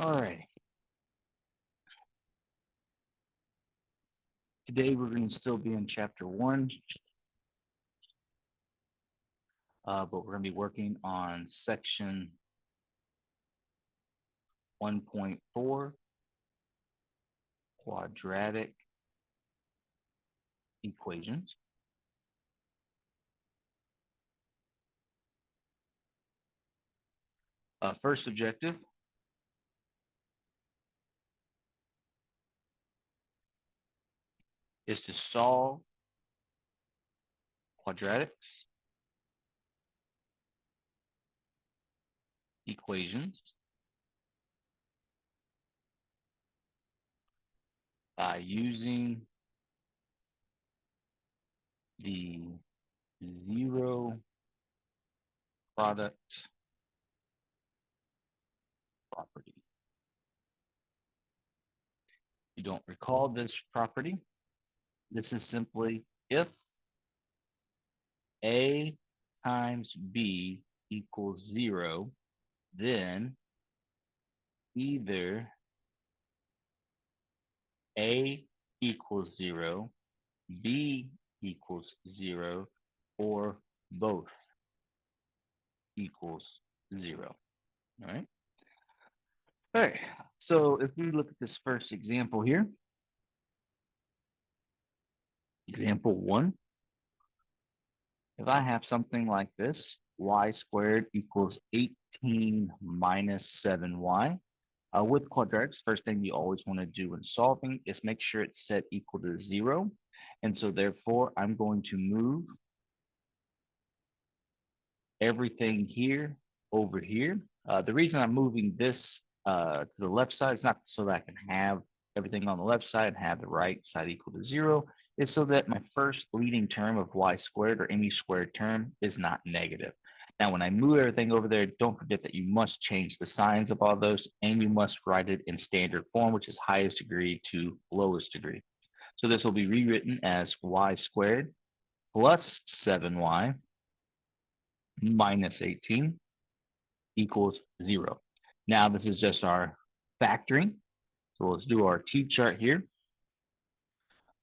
All right. Today we're going to still be in chapter 1, but we're going to be working on section 1.4, quadratic equations. First objective is to solve quadratics equations by using the zero product property. If you don't recall this property, this is simply if A times B equals 0, then either A equals 0, B equals 0, or both equals 0. All right. All right. So if we look at this first example here, example 1, if I have something like this, y squared equals 18 minus 7y. With quadratics, first thing you always want to do when solving is make sure it's set equal to 0. And so therefore, I'm going to move everything here over here. The reason I'm moving this to the left side is not so that I can have everything on the left side and have the right side equal to 0. It's so that my first leading term of y squared or any squared term is not negative. Now, when I move everything over there, don't forget that you must change the signs of all those, and you must write it in standard form, which is highest degree to lowest degree. So this will be rewritten as y squared plus 7y minus 18 equals 0. Now, this is just our factoring. So let's do our T-chart here.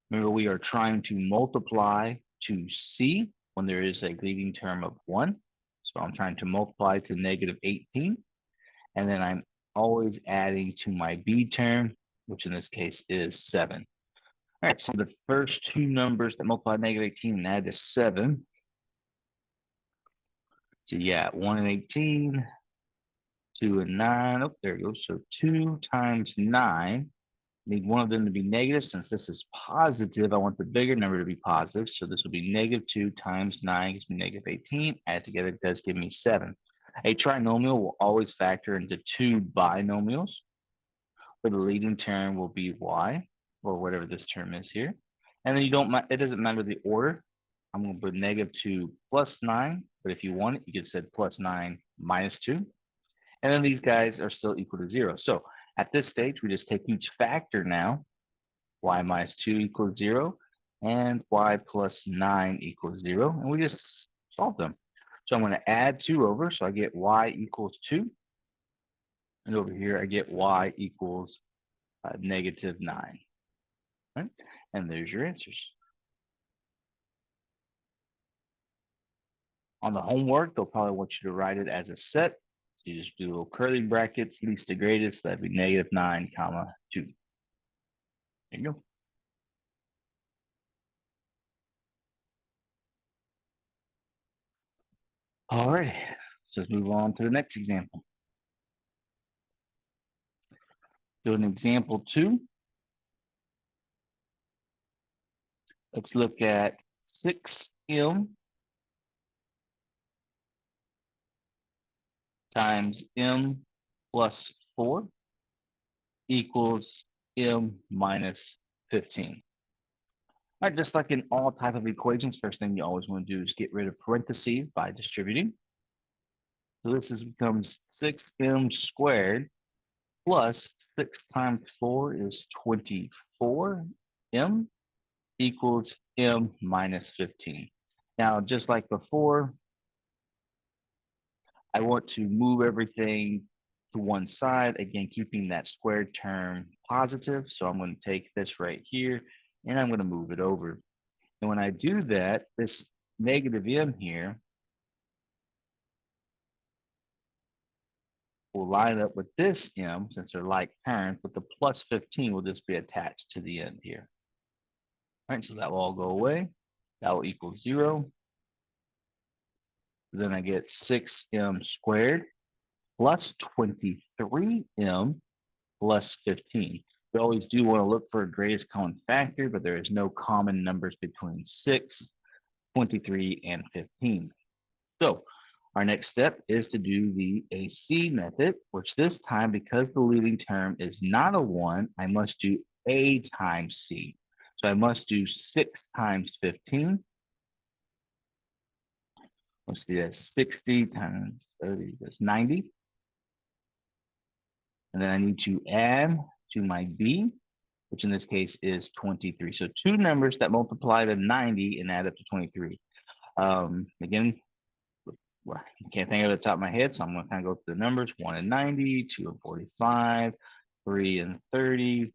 Remember, we are trying to multiply to C when there is a leading term of 1. So I'm trying to multiply to negative 18. And then I'm always adding to my B term, which in this case is 7. All right, so the first two numbers that multiply negative 18 and add to 7. So yeah, 1 and 18, 2 and 9. Oh, there it goes. So 2 times 9. Need one of them to be negative. Since this is positive, I want the bigger number to be positive. So this will be negative 2 times 9 gives me negative 18. Add together, it does give me 7. A trinomial will always factor into two binomials, where the leading term will be y, or whatever this term is here. And then it doesn't matter the order. I'm going to put negative 2 plus 9, but if you want it, you could say plus 9 minus 2. And then these guys are still equal to 0. So at this stage, we just take each factor now. Y minus 2 equals 0, and y plus 9 equals 0. And we just solve them. So I'm going to add 2 over, so I get y equals 2. And over here, I get y equals negative 9. Right? And there's your answers. On the homework, they'll probably want you to write it as a set. So you just do little curly brackets, least to greatest. That'd be negative 9, comma 2. There you go. All right, so let's move on to the next example. Do an example 2. Let's look at 6m times m plus 4 equals m minus 15. All right, just like in all type of equations, first thing you always want to do is get rid of parentheses by distributing. So this becomes 6m squared plus 6 times 4 is 24m equals m minus 15. Now, just like before, I want to move everything to one side, again, keeping that squared term positive. So I'm going to take this right here and I'm going to move it over. And when I do that, this negative m here will line up with this m since they're like terms, but the plus 15 will just be attached to the end here. All right, so that will all go away. That will equal 0. Then I get 6m squared plus 23m plus 15. We always do want to look for a greatest common factor, but there is no common numbers between 6, 23, and 15. So our next step is to do the AC method, which this time, because the leading term is not a 1, I must do A times C. So I must do 6 times 15. Let's see, that's 60 times 30, that's 90. And then I need to add to my B, which in this case is 23. So two numbers that multiply to 90 and add up to 23. Again, well, I can't think of the top of my head, so I'm going to kind of go through the numbers: 1 and 90, 2 and 45, 3 and 30.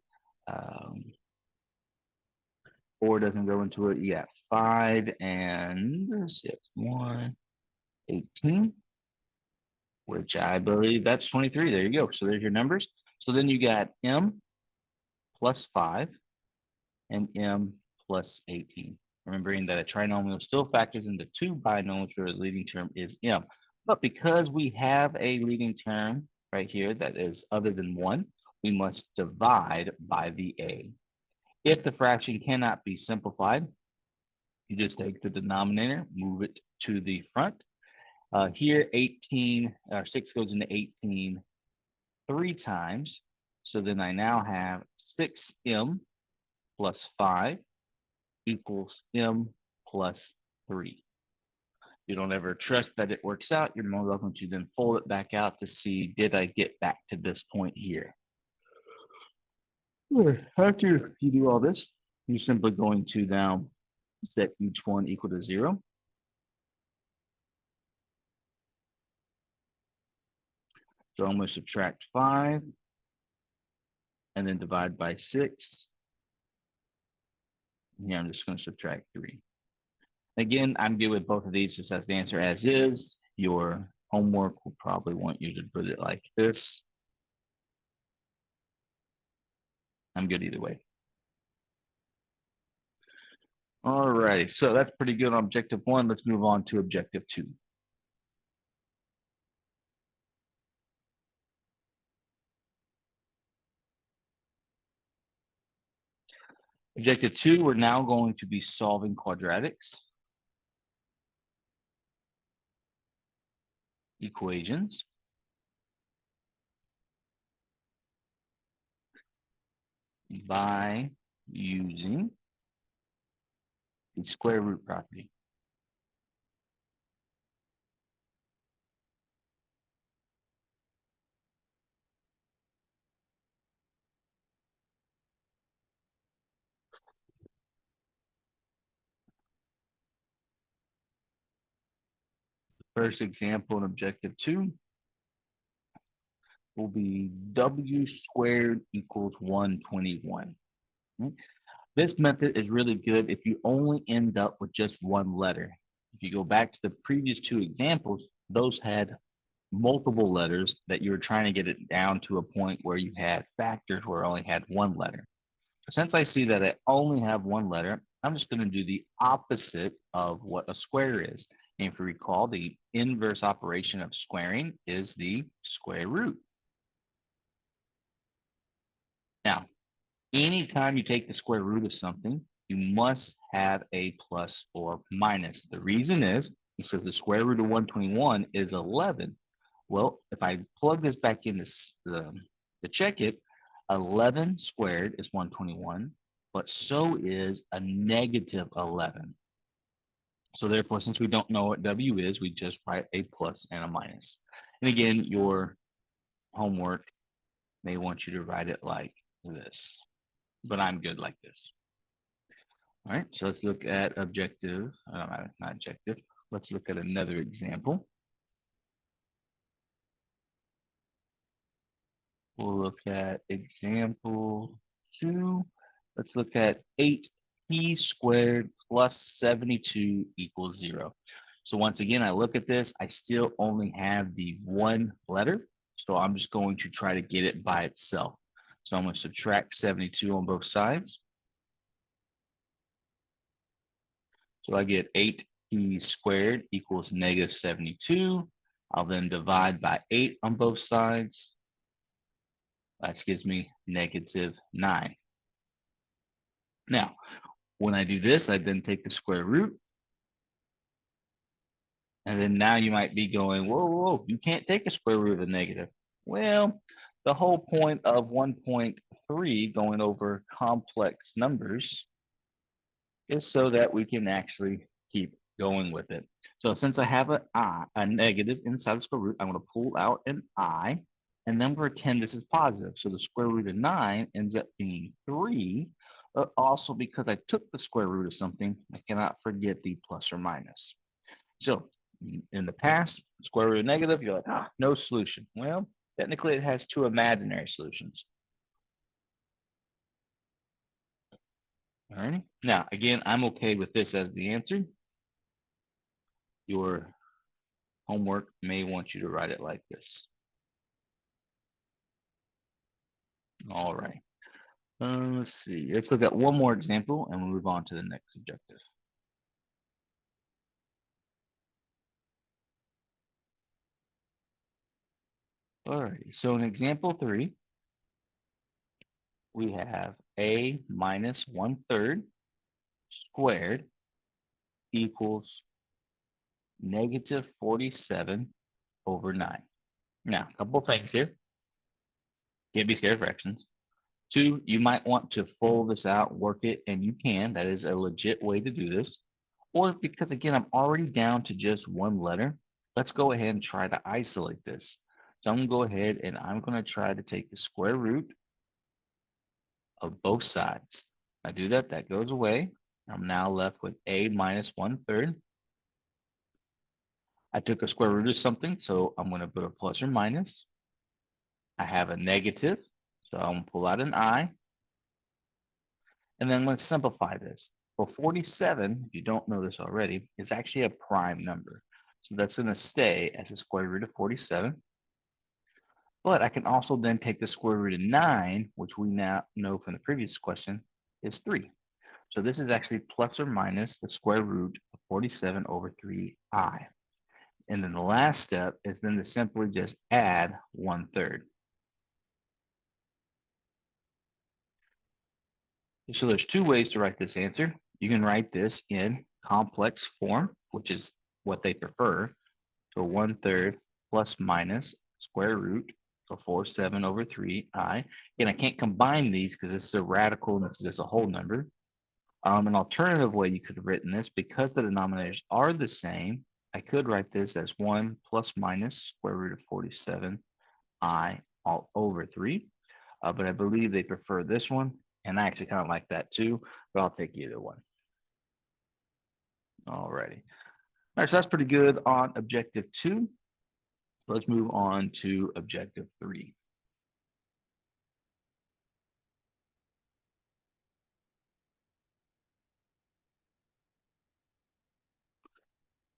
4 doesn't go into it yet. 5 and 6, 1, 18, which I believe that's 23. There you go. So there's your numbers. So then you got M plus 5 and M plus 18. Remembering that a trinomial still factors into two binomials where the leading term is M. But because we have a leading term right here that is other than 1, we must divide by the A. If the fraction cannot be simplified, you just take the denominator, move it to the front. Here, 18, or 6 goes into 18 3 times. So then I now have 6m plus 5 equals m plus 3. You don't ever trust that it works out. You're more welcome to then fold it back out to see, did I get back to this point here? After you do all this, you're simply going to now set each one equal to 0. So I'm going to subtract 5 and then divide by 6. Here I'm just going to subtract 3. Again, I'm good with both of these, just as the answer as is. Your homework will probably want you to put it like this. I'm good either way. All right, so that's pretty good on objective 1. Let's move on to objective 2. Objective 2, we're now going to be solving quadratics, equations, by using the square root property. First example in objective 2 will be w squared equals 121. This method is really good if you only end up with just one letter. If you go back to the previous two examples, those had multiple letters that you were trying to get it down to a point where you had factors where it only had one letter. Since I see that I only have one letter, I'm just going to do the opposite of what a square is. And if you recall, the inverse operation of squaring is the square root. Now, anytime you take the square root of something, you must have a plus or minus. The reason is because the square root of 121 is 11. Well, if I plug this back in to check it, 11 squared is 121, but so is a negative 11. So therefore, since we don't know what W is, we just write a plus and a minus. And again, your homework may want you to write it like this, but I'm good like this. All right, so let's look at objective, not objective. Let's look at another example. We'll look at example 2. Let's look at 8p squared plus 72 equals 0. So once again, I look at this, I still only have the one letter. So I'm just going to try to get it by itself. So I'm going to subtract 72 on both sides. So I get 8p squared equals negative 72. I'll then divide by 8 on both sides. That gives me negative 9. Now, when I do this, I then take the square root. And then now you might be going, whoa, whoa, you can't take a square root of a negative. Well, the whole point of 1.3 going over complex numbers is so that we can actually keep going with it. So since I have a negative inside the square root, I'm going to pull out an I, and then pretend this is positive. So the square root of 9 ends up being 3, but also because I took the square root of something, I cannot forget the plus or minus. So in the past, square root of negative, you're like, no solution. Well, technically it has two imaginary solutions. All right. Now, again, I'm okay with this as the answer. Your homework may want you to write it like this. All right. Let's see. Let's look at one more example and we'll move on to the next objective. All right. So in example 3, we have a minus 1/3 squared equals negative 47 over 9. Now, a couple of things here. Can't be scared of fractions. 2, you might want to fold this out, work it, and you can. That is a legit way to do this. Or because, again, I'm already down to just one letter, let's go ahead and try to isolate this. So I'm going to go ahead and I'm going to try to take the square root of both sides. I do that, that goes away. I'm now left with a minus 1/3. I took a square root of something, so I'm going to put a plus or minus. I have a negative, so I'm going to pull out an I. And then let's simplify this. Well, 47, if you don't know this already, is actually a prime number. So that's going to stay as the square root of 47. But I can also then take the square root of 9, which we now know from the previous question is 3. So this is actually plus or minus the square root of 47 over 3i. And then the last step is then to simply just add 1/3. So there's two ways to write this answer. You can write this in complex form, which is what they prefer. So 1/3 plus minus square root of 47 over 3i. And I can't combine these because this is a radical and this is just a whole number. An alternative way you could have written this, because the denominators are the same, I could write this as 1 plus minus square root of 47i all over 3. But I believe they prefer this one. And I actually kind of like that too, but I'll take either one. Alrighty. All right, so that's pretty good on objective 2. Let's move on to objective 3.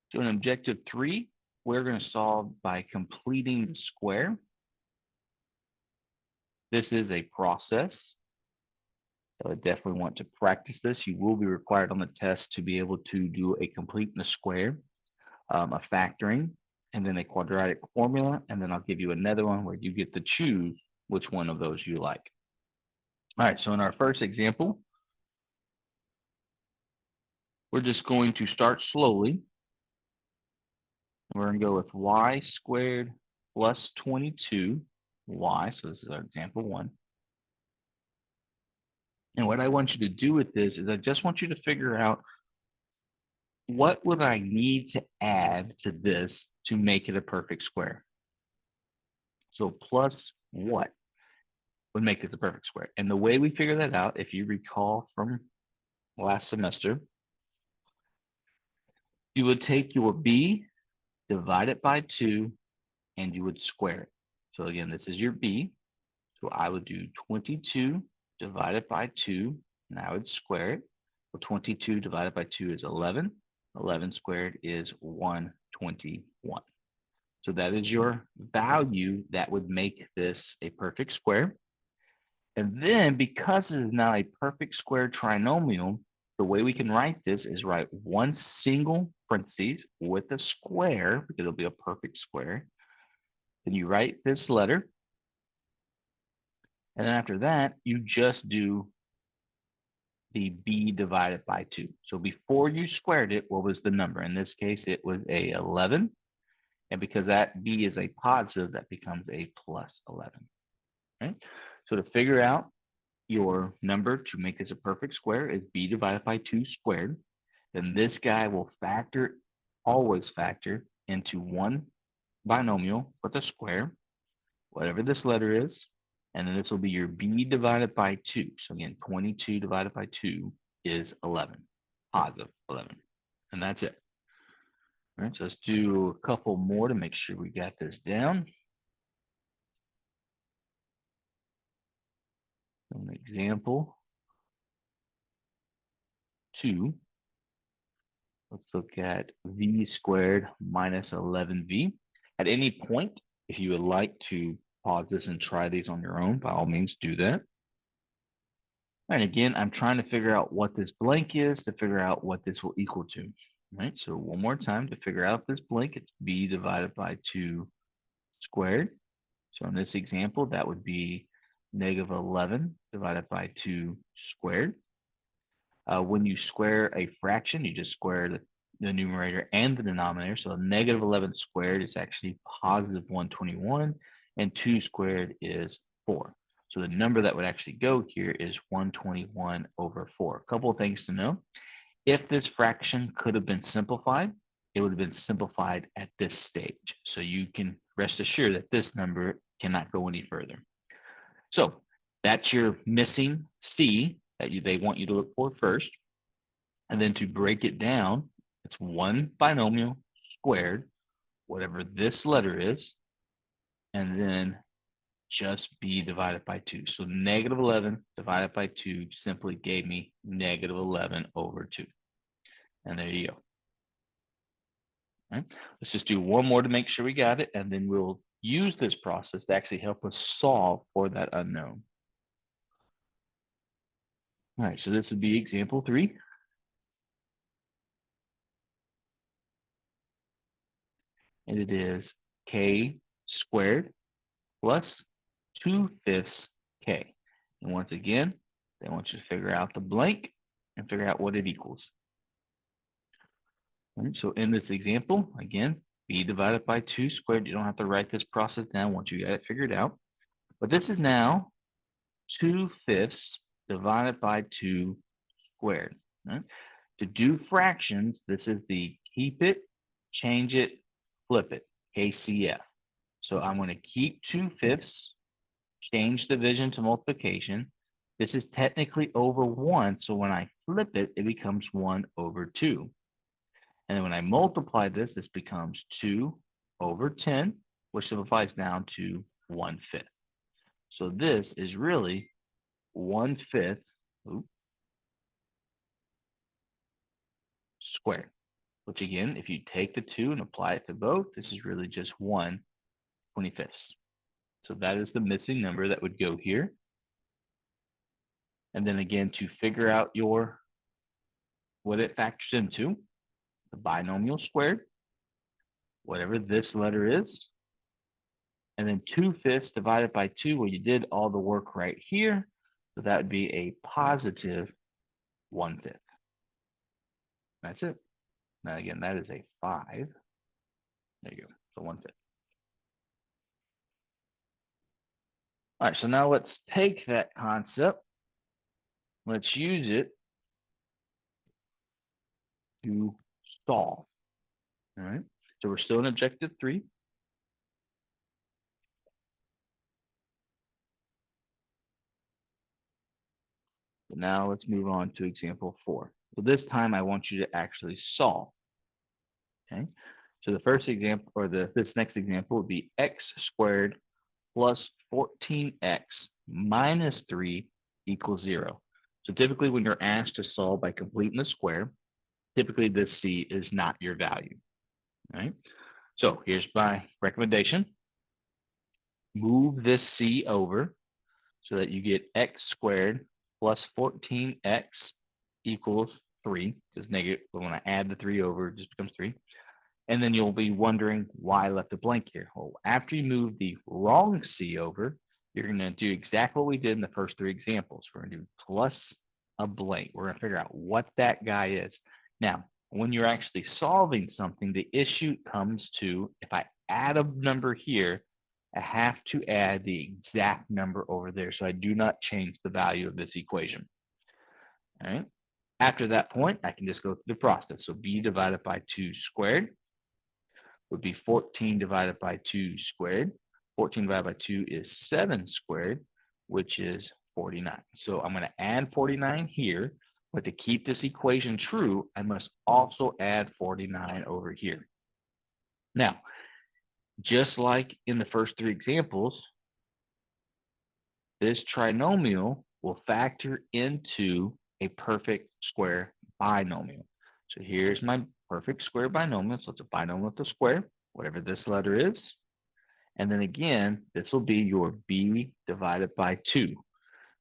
So in objective 3, we're going to solve by completing the square. This is a process. I would definitely want to practice this. You will be required on the test to be able to do a complete in the square, a factoring, and then a quadratic formula. And then I'll give you another one where you get to choose which one of those you like. All right, so in our first example, we're just going to start slowly. We're going to go with y squared plus 22y. So this is our example 1. And what I want you to do with this is I just want you to figure out what would I need to add to this to make it a perfect square. So plus what would make it the perfect square? And the way we figure that out, if you recall from last semester, you would take your b, divide it by 2, and you would square it. So again, this is your b. So I would do 22 divided by 2, and I would square it. So 22 divided by 2 is 11. 11 squared is 121. So that is your value that would make this a perfect square. And then because it is now a perfect square trinomial, the way we can write this is write one single parentheses with a square, because it'll be a perfect square. Then you write this letter. And then after that, you just do the b divided by 2. So before you squared it, what was the number? In this case, it was a 11. And because that b is a positive, that becomes a plus 11. Okay? So to figure out your number to make this a perfect square is b divided by 2 squared. Then this guy will always factor into one binomial with a square, whatever this letter is. And then this will be your b divided by 2. So again, 22 divided by 2 is 11, positive 11. And that's it. All right, so let's do a couple more to make sure we got this down. An example 2. Let's look at v squared minus 11v. At any point, if you would like to pause this and try these on your own, by all means do that. And again, I'm trying to figure out what this blank is to figure out what this will equal to. All right, so one more time to figure out this blank, it's b divided by 2 squared. So in this example, that would be negative 11 divided by 2 squared. When you square a fraction, you just square the numerator and the denominator. So negative 11 squared is actually positive 121, and 2 squared is 4. So the number that would actually go here is 121 over 4. A couple of things to know. If this fraction could have been simplified, it would have been simplified at this stage. So you can rest assured that this number cannot go any further. So that's your missing C that they want you to look for first. And then to break it down, it's one binomial squared, whatever this letter is, and then just b divided by 2. So negative 11 divided by 2 simply gave me negative 11 over 2. And there you go. All right. Let's just do one more to make sure we got it, and then we'll use this process to actually help us solve for that unknown. All right, so this would be example 3. And it is k squared plus 2/5 k. And once again, they want you to figure out the blank and figure out what it equals. All right, so in this example, again, b divided by 2 squared. You don't have to write this process down once you got it figured out. But this is now 2/5 divided by 2 squared. Right? To do fractions, this is the keep it, change it, flip it, KCF. So I'm going to keep 2/5, change division to multiplication. This is technically over 1, so when I flip it, it becomes 1 over 2. And then when I multiply this, this becomes 2 over 10, which simplifies down to 1/5. So this is really 1/5 squared, which again, if you take the 2 and apply it to both, this is really just 1/25. So that is the missing number that would go here. And then again, to figure out what it factors into, the binomial squared, whatever this letter is, and then 2/5 divided by 2, well, you did all the work right here. So that would be a positive 1/5. That's it. Now again, that is a 5. There you go. So 1/5. All right, so now let's take that concept. Let's use it to solve. All right, so we're still in objective 3. But now let's move on to example 4. So this time I want you to actually solve. Okay, so the first example, or this next example would be x squared plus 14x minus 3 equals 0. So typically when you're asked to solve by completing the square, typically this c is not your value. All right. So here's my recommendation. Move this c over so that you get x squared plus 14x equals 3, because negative, when I add the 3 over, it just becomes 3. And then you'll be wondering why I left a blank here. Well, after you move the wrong c over, you're going to do exactly what we did in the first 3 examples. We're going to do plus a blank. We're going to figure out what that guy is. Now, when you're actually solving something, the issue comes to, if I add a number here, I have to add the exact number over there, so I do not change the value of this equation. All right. After that point, I can just go through the process. So b divided by 2 squared would be 14 divided by 2 squared. 14 divided by 2 is 7 squared, which is 49. So I'm going to add 49 here, but to keep this equation true, I must also add 49 over here. Now, just like in the first 3 examples, this trinomial will factor into a perfect square binomial. So here's my perfect square binomial. So it's a binomial with a square, whatever this letter is. And then again, this will be your b divided by 2,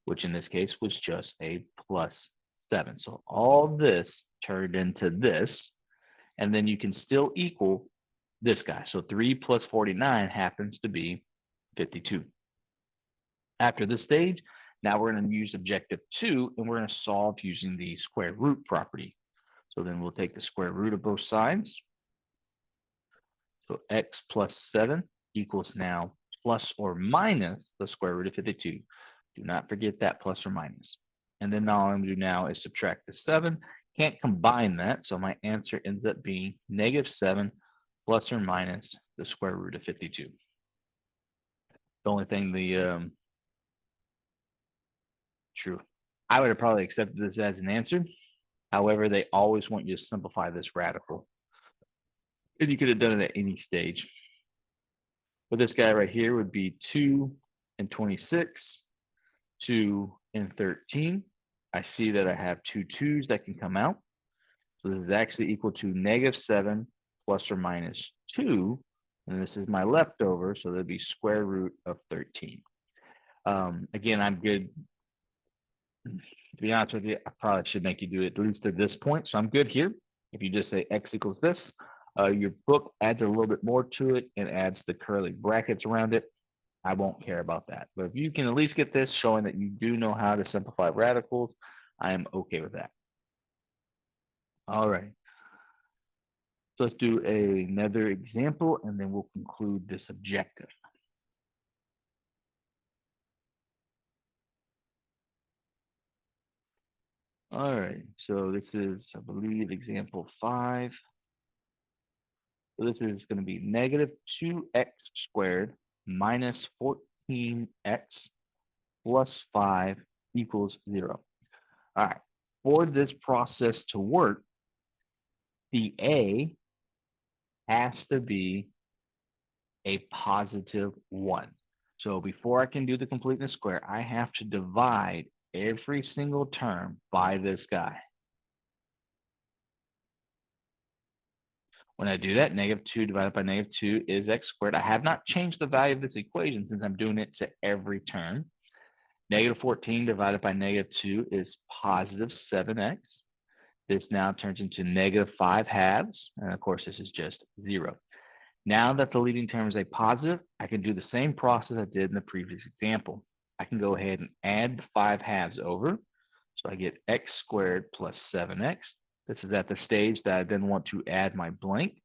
which in this case was just a plus 7. So all this turned into this, and then you can still equal this guy. So 3 plus 49 happens to be 52. After this stage, now we're going to use objective 2, and we're going to solve using the square root property. So then we'll take the square root of both sides. So x plus 7 equals now plus or minus the square root of 52. Do not forget that plus or minus. And then all I'm going to do now is subtract the 7. Can't combine that, so my answer ends up being negative 7 plus or minus the square root of 52. The only thing true, I would have probably accepted this as an answer. However, they always want you to simplify this radical. And you could have done it at any stage. But this guy right here would be 2 and 26, 2 and 13. I see that I have 2 2's that can come out. So this is actually equal to negative 7 plus or minus 2. And this is my leftover, so that'd be square root of 13. Again, I'm good. To be honest with you, I probably should make you do it at least to this point. So I'm good here. If you just say x equals this, your book adds a little bit more to it and adds the curly brackets around it. I won't care about that. But if you can at least get this showing that you do know how to simplify radicals, I am okay with that. All right. So let's do another example, and then we'll conclude this objective. All right, so this is, I believe, example 5. So this is going to be negative 2x squared minus 14x plus 5 equals 0. All right, for this process to work, the a has to be a positive 1. So before I can do the completeness square, I have to divide every single term by this guy. When I do that, negative 2 divided by negative 2 is x squared. I have not changed the value of this equation since I'm doing it to every term. Negative 14 divided by negative 2 is positive 7x. This now turns into negative 5 halves. And of course, this is just 0. Now that the leading term is a positive, I can do the same process I did in the previous example. I can go ahead and add the 5 halves over. So I get x squared plus 7x. This is at the stage that I then want to add my blank.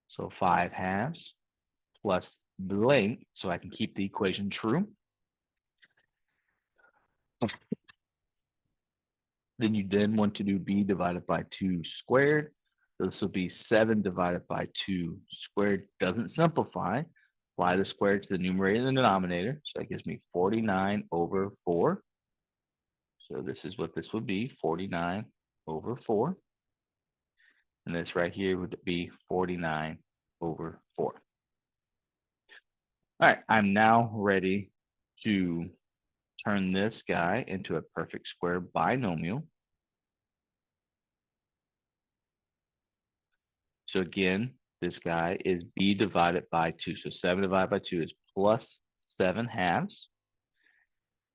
So 5 halves plus blank, so I can keep the equation true. Then you then want to do b divided by 2 squared. So this will be 7 divided by 2 squared. Doesn't simplify. Apply the square to the numerator and the denominator. So that gives me 49 over 4. So this is what this would be, 49 over 4. And this right here would be 49 over 4. All right, I'm now ready to turn this guy into a perfect square binomial. So again, this guy is b divided by 2. So 7 divided by 2 is plus 7 halves.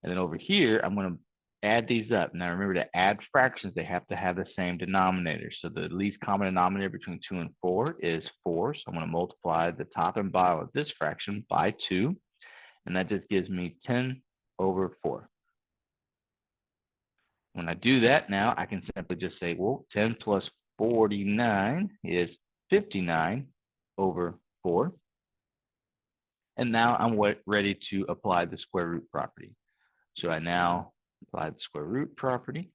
And then over here, I'm going to add these up. Now remember, to add fractions, they have to have the same denominator. So the least common denominator between 2 and 4 is 4. So I'm going to multiply the top and bottom of this fraction by 2. And that just gives me 10 over 4. When I do that now, I can simply just say, well, 10 plus 49 is 59 over 4. And now I'm ready to apply the square root property. So I now apply the square root property.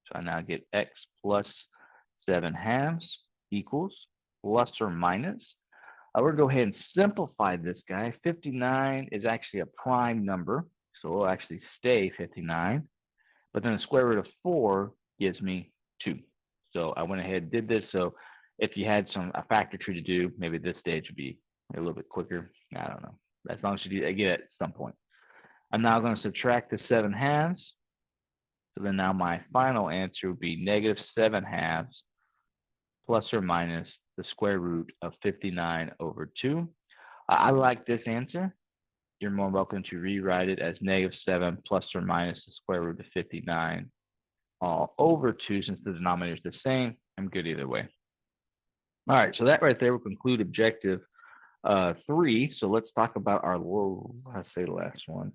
So I now get x plus 7 halves equals plus or minus. We're going to go ahead and simplify this guy. 59 is actually a prime number, so it'll actually stay 59. But then the square root of 4 gives me 2. So I went ahead and did this. So if you had a factor tree to do, maybe this stage would be a little bit quicker. I don't know. As long as you get it at some point. I'm now going to subtract the 7 halves. So then now my final answer would be negative 7 halves plus or minus the square root of 59 over 2. I like this answer. You're more welcome to rewrite it as negative 7 plus or minus the square root of 59 all over 2. Since the denominator is the same, I'm good either way. All right, so that right there will conclude objective 3. So let's talk about our, I say the last one.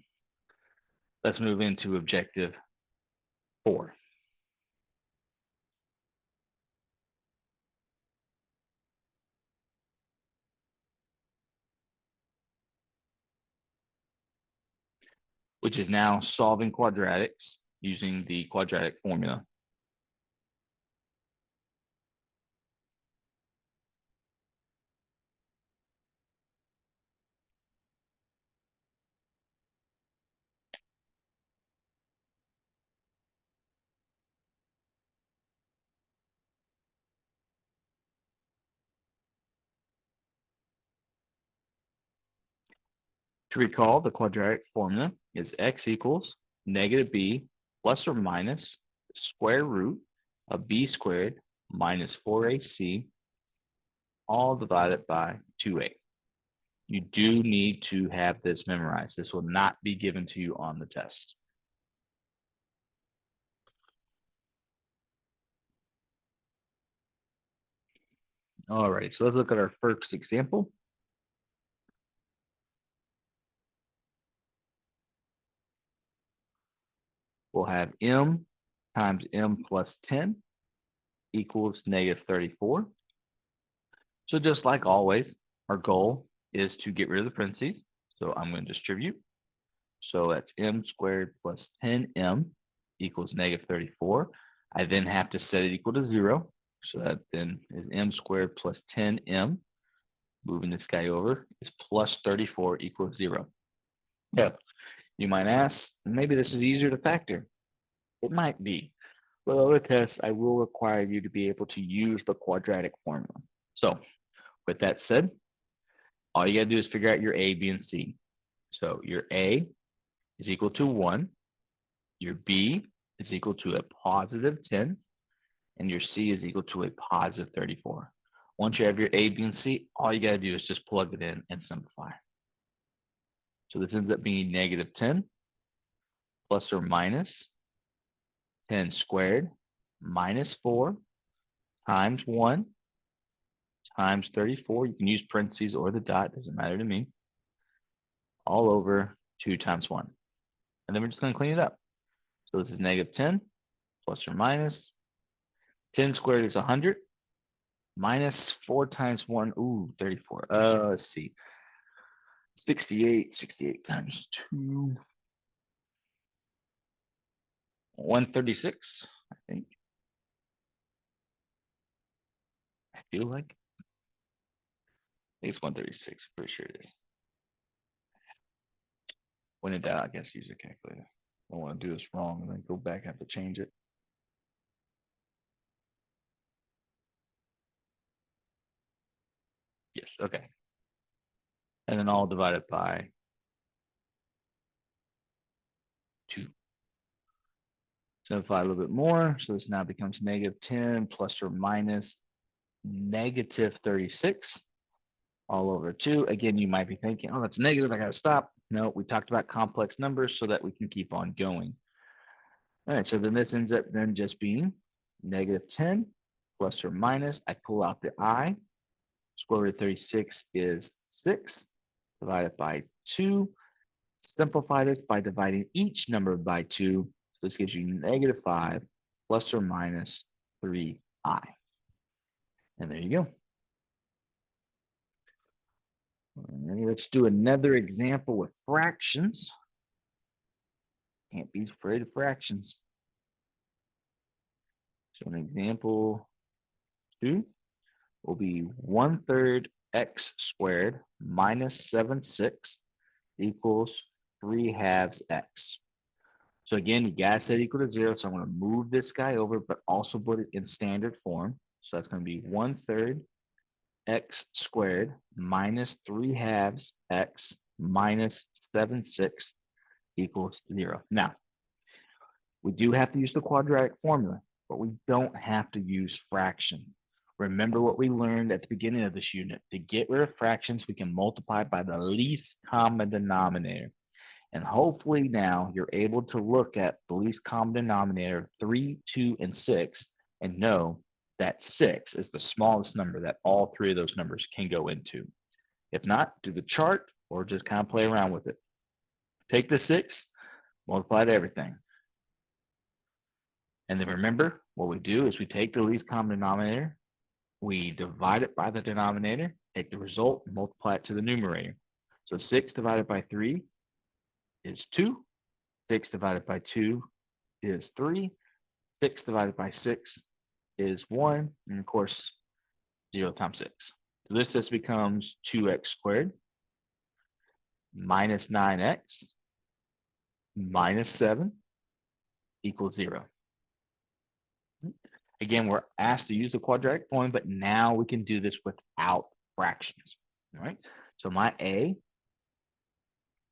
Let's move into objective 4. Which is now solving quadratics using the quadratic formula. To recall, the quadratic formula is x equals negative b plus or minus square root of b squared minus 4ac all divided by 2a. You do need to have this memorized. This will not be given to you on the test. All right, so let's look at our first example. We'll have m times m plus 10 equals negative 34. So just like always, our goal is to get rid of the parentheses. So I'm going to distribute. So that's m squared plus 10m equals negative 34. I then have to set it equal to 0. So that then is m squared plus 10m. Moving this guy over is plus 34 equals 0. Yeah, you might ask, maybe this is easier to factor. It might be. But other tests, I will require you to be able to use the quadratic formula. So with that said, all you got to do is figure out your A, B, and C. So your A is equal to 1. Your B is equal to a positive 10. And your C is equal to a positive 34. Once you have your A, B, and C, all you got to do is just plug it in and simplify. So this ends up being negative 10 plus or minus 10 squared minus 4 times 1 times 34. You can use parentheses or the dot, doesn't matter to me, all over 2 times 1. And then we're just going to clean it up. So this is negative 10 plus or minus 10 squared is 100 minus 4 times 1. Ooh, 34. Let's see. 68 times 2. 136, I think. I feel like. I think it's 136. Pretty sure it is. When in doubt, I guess use a calculator. I don't want to do this wrong and then go back and have to change it. Yes, okay. And then all divided by Simplify a little bit more. So this now becomes negative 10 plus or minus negative 36 all over 2. Again, you might be thinking, oh, that's negative. I got to stop. No, we talked about complex numbers so that we can keep on going. All right, so then this ends up then just being negative 10 plus or minus. I pull out the I. Square root of 36 is 6 divided by 2. Simplify this by dividing each number by 2. So this gives you negative 5 plus or minus 3i. And there you go. And let's do another example with fractions. Can't be afraid of fractions. So an example 2 will be 1/3 x squared minus 7/6 equals 3/2 x. So again, you gotta set equal to 0. So I'm going to move this guy over, but also put it in standard form. So that's going to be 1/3 x squared minus 3/2 x minus 7/6 equals 0. Now, we do have to use the quadratic formula, but we don't have to use fractions. Remember what we learned at the beginning of this unit. To get rid of fractions, we can multiply by the least common denominator. And hopefully now you're able to look at the least common denominator, 3, 2, and 6, and know that 6 is the smallest number that all three of those numbers can go into. If not, do the chart or just kind of play around with it. Take the 6, multiply it everything. And then remember, what we do is we take the least common denominator, we divide it by the denominator, take the result, and multiply it to the numerator. So 6 divided by 3 is 2. 6 divided by 2 is 3. 6 divided by 6 is 1. And of course, 0 times 6. So this just becomes 2x squared minus 9x minus 7 equals 0. Again, we're asked to use the quadratic formula, but now we can do this without fractions. All right. So my A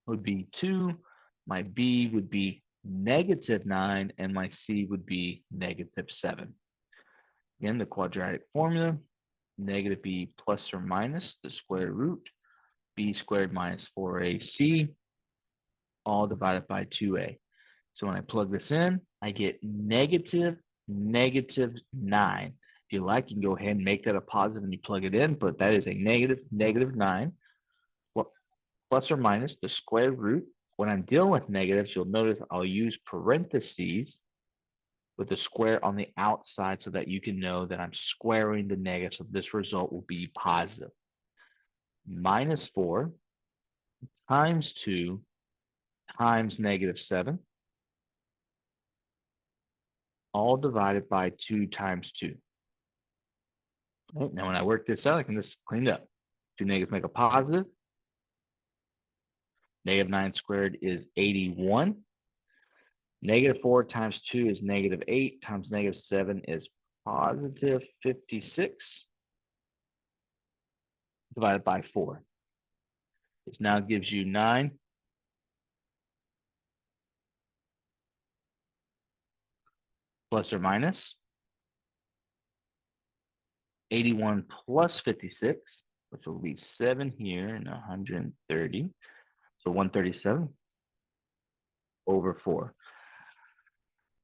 would be 2, my B would be negative 9, and my C would be negative 7. Again, the quadratic formula, negative b plus or minus the square root, b squared minus 4ac, all divided by 2a. So when I plug this in, I get negative 9. If you like, you can go ahead and make that a positive and you plug it in, but that is a negative 9, plus or minus the square root. When I'm dealing with negatives, you'll notice I'll use parentheses with the square on the outside so that you can know that I'm squaring the negative. So this result will be positive. Minus 4 times 2 times negative 7, all divided by 2 times 2. Right, now when I work this out, I can just clean it up. 2 negatives make a positive. Negative 9 squared is 81. Negative 4 times 2 is negative 8 times negative 7 is positive 56 divided by 4. This now gives you 9 plus or minus 81 plus 56, which will be 7 here and 130. So 137 over 4.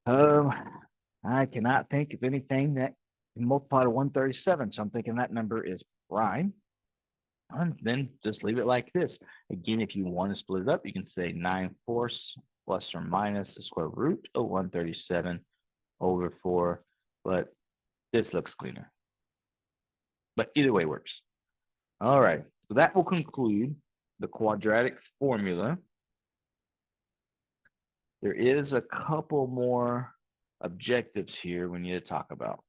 I cannot think of anything that can multiply to 137. So I'm thinking that number is prime. And then just leave it like this. Again, if you want to split it up, you can say 9/4 plus or minus the square root of 137 over 4. But this looks cleaner. But either way works. All right. So that will conclude the quadratic formula. There is a couple more objectives here we need to talk about.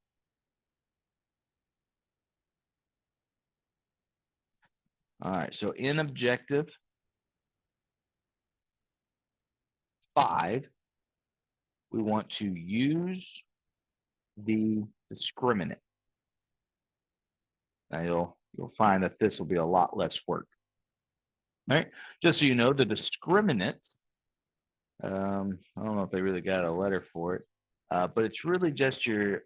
All right, so in objective 5, we want to use the discriminant. Now you'll find that this will be a lot less work. All right, just so you know, the discriminant, I don't know if they really got a letter for it. but it's really just your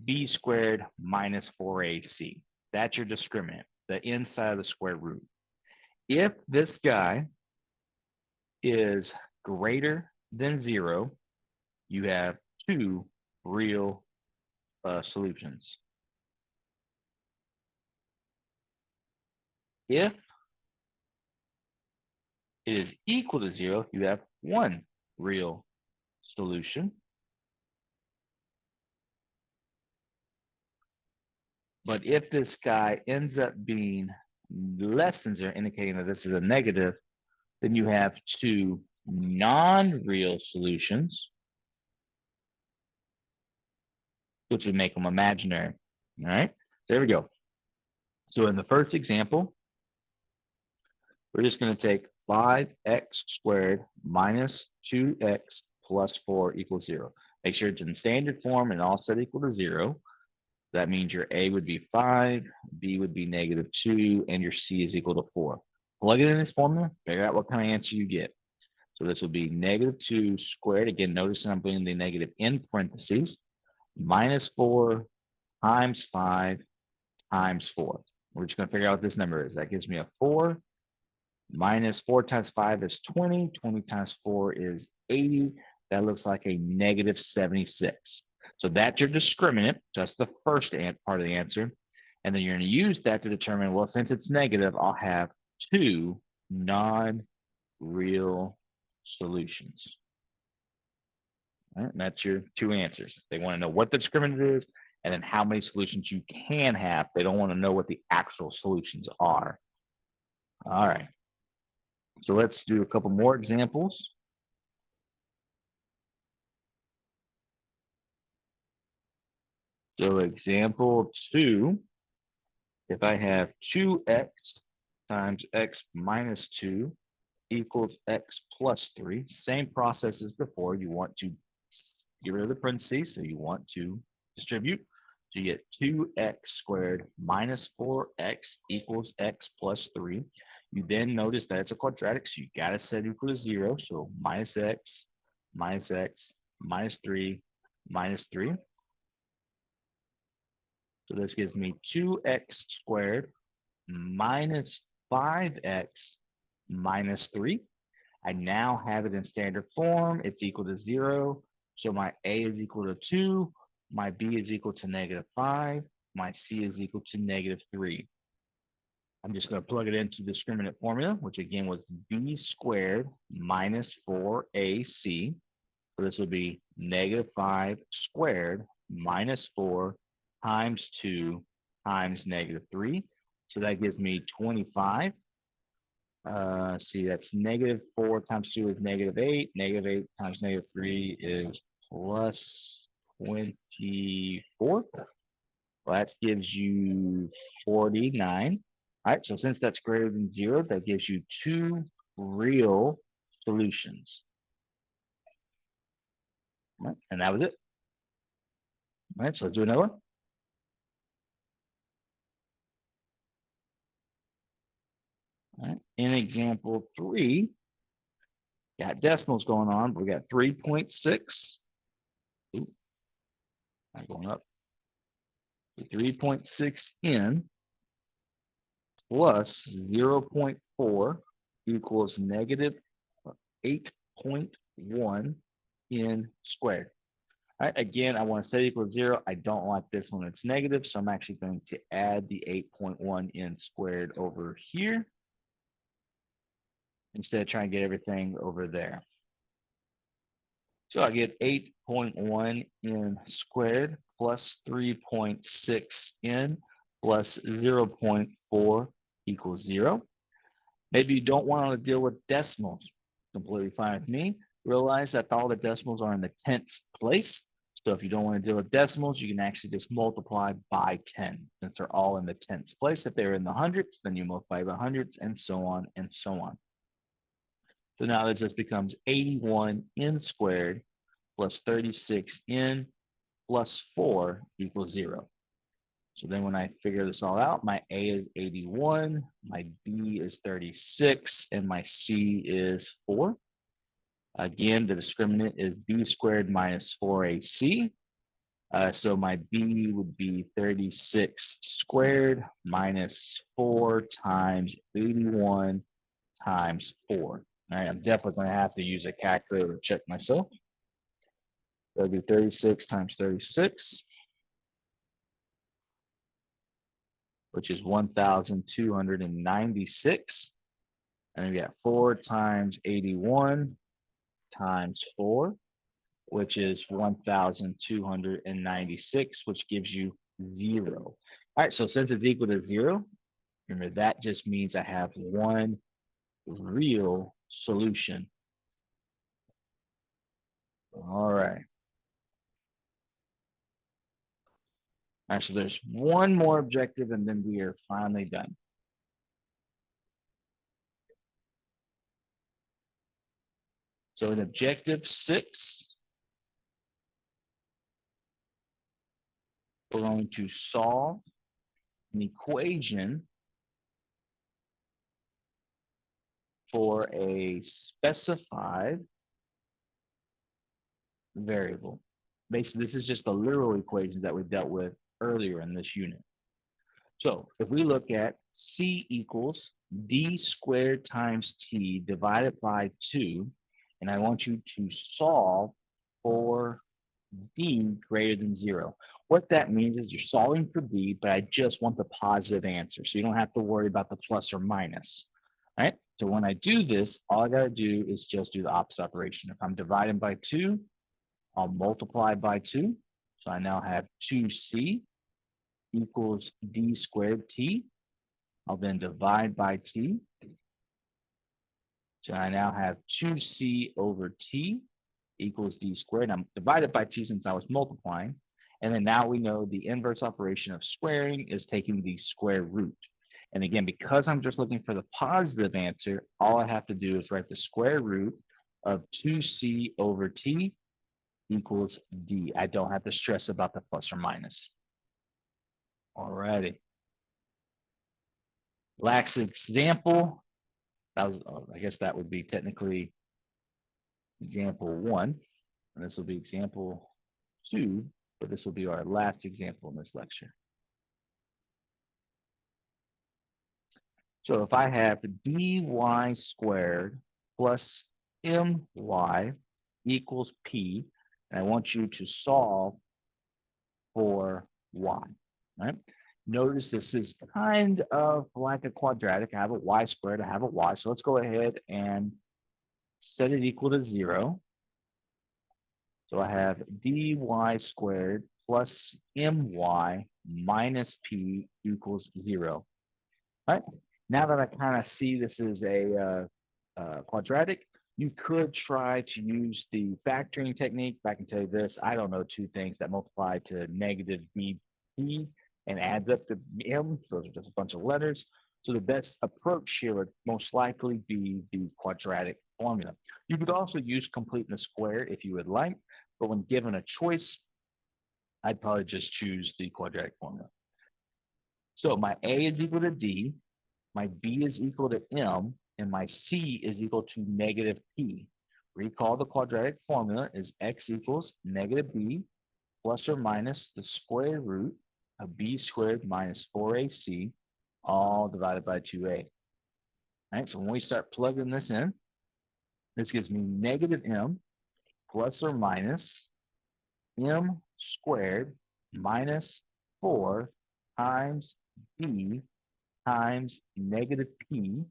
b squared minus 4ac. That's your discriminant, the inside of the square root. If this guy is greater than 0, you have two real solutions. If it is equal to 0, you have one real solution. But if this guy ends up being less than 0, indicating that this is a negative, then you have two non-real solutions, which would make them imaginary. All right, there we go. So in the first example, we're just going to take 5x squared minus 2x plus 4 equals 0. Make sure it's in standard form and all set equal to 0. That means your A would be 5, B would be negative 2, and your C is equal to 4. Plug it in this formula, figure out what kind of answer you get. So this will be negative 2 squared. Again, notice I'm putting the negative in parentheses, minus 4 times 5 times 4. We're just going to figure out what this number is. That gives me a 4. Minus 4 times 5 is 20. 20 times 4 is 80. That looks like a negative 76. So that's your discriminant. That's the first part of the answer. And then you're going to use that to determine, well, since it's negative, I'll have two non-real solutions. All right, and that's your two answers. They want to know what the discriminant is and then how many solutions you can have. They don't want to know what the actual solutions are. All right. So let's do a couple more examples. So example 2, if I have 2x times x minus 2 equals x plus 3, same process as before. You want to get rid of the parentheses, so you want to distribute. So you get 2x squared minus 4x equals x plus 3. You then notice that it's a quadratic, so you got to set equal to 0. So minus x, minus 3, minus 3. So this gives me 2x squared minus 5x minus 3. I now have it in standard form. It's equal to 0. So my A is equal to 2. My B is equal to negative 5. My C is equal to negative 3. I'm just going to plug it into the discriminant formula, which again was B squared minus 4AC. So this would be negative 5 squared minus 4 times 2 times negative 3. So that gives me 25. See, that's negative 4 times 2 is negative 8. Negative 8 times negative 3 is plus 24. Well, that gives you 49. All right, so since that's greater than 0, that gives you two real solutions. All right, and that was it. All right, so let's do another one. All right. In example 3, got decimals going on. We got 3.6. Ooh, not going up. 3.6n plus 0.4 equals negative 8.1 n squared. All right, again, I want to set equal to 0. I don't like this one. It's negative, so I'm actually going to add the 8.1 n squared over here instead of trying to get everything over there. So I get 8.1 n squared plus 3.6 n plus 0.4 equals 0. Maybe you don't want to deal with decimals. Completely fine with me. Realize that all the decimals are in the tenths place. So if you don't want to deal with decimals, you can actually just multiply by 10. Since they're all in the tenths place, if they're in the hundreds, then you multiply by hundreds and so on and so on. So now it just becomes 81 n squared plus 36n plus 4 equals 0. So then when I figure this all out, my A is 81, my B is 36, and my C is 4. Again, the discriminant is b squared minus 4ac. So my b would be 36 squared minus 4 times 81 times 4. All right, I'm definitely going to have to use a calculator to check myself. That'll be 36 times 36, which is 1,296. And we got 4 times 81 times 4, which is 1,296, which gives you 0. All right, so since it's equal to 0, remember that just means I have one real solution. All right. All right, so there's one more objective and then we are finally done. So in objective 6, we're going to solve an equation for a specified variable. Basically, this is just the literal equation that we dealt with earlier in this unit. So if we look at C equals D squared times T divided by 2, and I want you to solve for D greater than 0. What that means is you're solving for D, but I just want the positive answer. So you don't have to worry about the plus or minus. All right. So when I do this, all I got to do is just do the opposite operation. If I'm dividing by 2, I'll multiply by 2. So I now have 2C equals D squared T. I'll then divide by T. So I now have 2C over T equals D squared. I'm divided by T since I was multiplying. And then now we know the inverse operation of squaring is taking the square root. And again, because I'm just looking for the positive answer, all I have to do is write the square root of 2C over T equals D. I don't have to stress about the plus or minus. All righty. Last example. That was, I guess that would be technically example 1. And this will be example 2, but this will be our last example in this lecture. So if I have dy squared plus my equals p, and I want you to solve for y, right? Notice this is kind of like a quadratic. I have a y squared, I have a y. So let's go ahead and set it equal to 0. So I have dy squared plus my minus p equals 0. All right. Now that I kind of see this is a quadratic, you could try to use the factoring technique. But I can tell you this, I don't know two things that multiply to negative dp and adds up to m. Those are just a bunch of letters. So the best approach here would most likely be the quadratic formula. You could also use completeness squared if you would like, but when given a choice, I'd probably just choose the quadratic formula. So my A is equal to D, my B is equal to M, and my C is equal to negative P. Recall the quadratic formula is X equals negative B plus or minus the square root of B squared minus 4AC, all divided by 2A. All right, so when we start plugging this in, this gives me negative M plus or minus M squared minus 4 times D times negative P,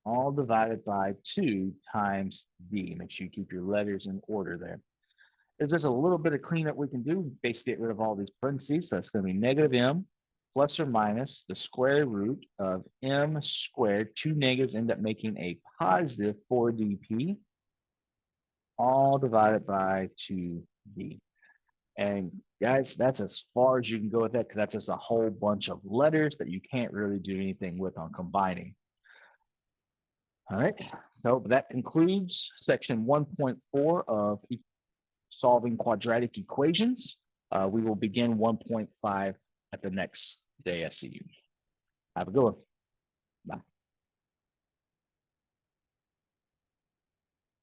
all divided by 2 times D. Make sure you keep your letters in order there. There's just a little bit of cleanup we can do. Basically get rid of all these parentheses. So that's going to be negative M plus or minus the square root of M squared. Two negatives end up making a positive 4dP, all divided by 2D. And guys, that's as far as you can go with that because that's just a whole bunch of letters that you can't really do anything with on combining. All right, so that concludes section 1.4 of solving quadratic equations. We will begin 1.5 at the next day I see you. Have a good one.